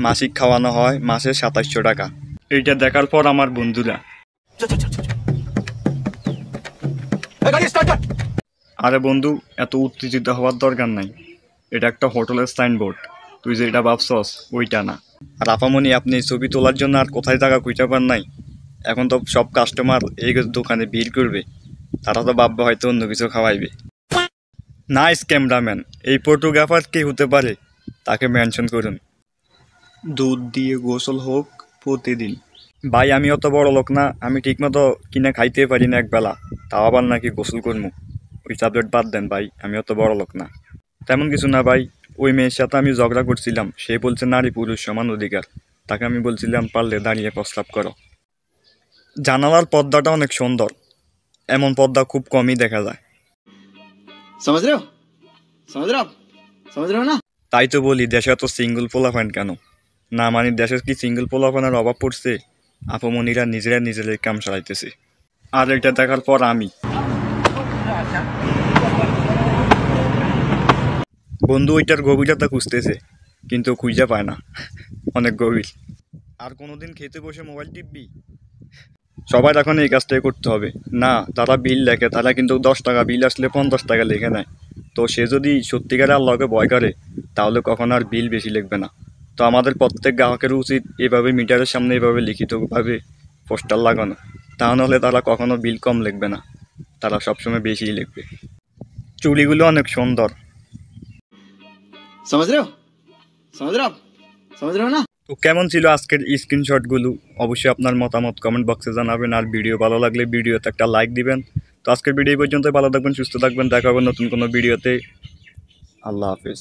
মাসিক খাওয়ানো হয় মাসে ২৭০০ টাকা। এইটা দেখার পর আমার বন্ধুরা, আরে বন্ধু এত উত্তেজিত হওয়ার দরকার নাই, এটা একটা হোটেলের সাইনবোর্ড, তুই যে এটা ভাবছস ওইটা না। আর আপামনি আপনি ছবি তোলার জন্য আর কোথায় টাকা খুঁজে পান নাই? এখন তো সব কাস্টমার এই দোকানে ভিড় করবে, তারা তো ভাববে হয়তো অন্য কিছু খাওয়াইবে। নাইস ক্যামেরাম্যান, এই ফটোগ্রাফার কে হতে পারে তাকে মেনশন করুন। দুধ দিয়ে গোসল হোক প্রতিদিন। ভাই আমি অত বড় লোক না, আমি ঠিকমতো কিনে খাইতে পারি না একবেলা, তাও আবার নাকি গোসল করবো? ওই সাবজেক্ট বাদ দেন ভাই, আমি অত বড় লোক না। তেমন কিছু না ভাই, ওই মেয়ের সাথে আমি ঝগড়া করছিলাম, সে বলছে নারী পুরুষ সমান অধিকার, তাকে আমি বলছিলাম পারলে দাঁড়িয়ে প্রস্রাব করো। জানালার পর্দাটা অনেক সুন্দর, এমন পর্দা খুব কমই দেখা যায়। তাই তো বলি দেশে এত সিঙ্গল পোলাপান কেন? না মানে দেশের কি সিঙ্গল পোলাপানের অভাব পড়ছে? আপমনিরা নিজেরাই কাম চালাইতেছে। আর এটা দেখার পর আমি বন্ধু ওইটার গভীরতা খুঁজতেছে, কিন্তু খুঁজে পায় না, অনেক গভীর। আর কোনোদিন খেতে বসে মোবাইল টিপবি? সবাই এখন এই কাজটাই করতে হবে না। তারা বিল লেখে, তারা কিন্তু 10 টাকা বিল আসলে 50 টাকা লিখে নেয়। তো সে যদি সত্যিকারে আল্লাহকে ভয় করে তাহলে কখনো আর বিল বেশি লিখবে না। তো আমাদের প্রত্যেক গ্রাহকের উচিত এভাবে মিটারের সামনে এভাবে লিখিতভাবে পোস্টার লাগানো, তাহলে তারা কখনো বিল কম লিখবে না, তারা সবসময় বেশিই লিখবে। চুড়িগুলো অনেক সুন্দর। তো কেমন ছিল আজকের স্ক্রিনশটগুলো? অবশ্যই আপনার মতামত কমেন্ট বক্সে জানাবেন। আর ভিডিও ভালো লাগলে ভিডিওতে একটা লাইক দিবেন। তো আজকের ভিডিও পর্যন্ত, ভালো থাকবেন, সুস্থ থাকবেন, দেখা হবে নতুন কোনো ভিডিওতে। আল্লাহ হাফেজ।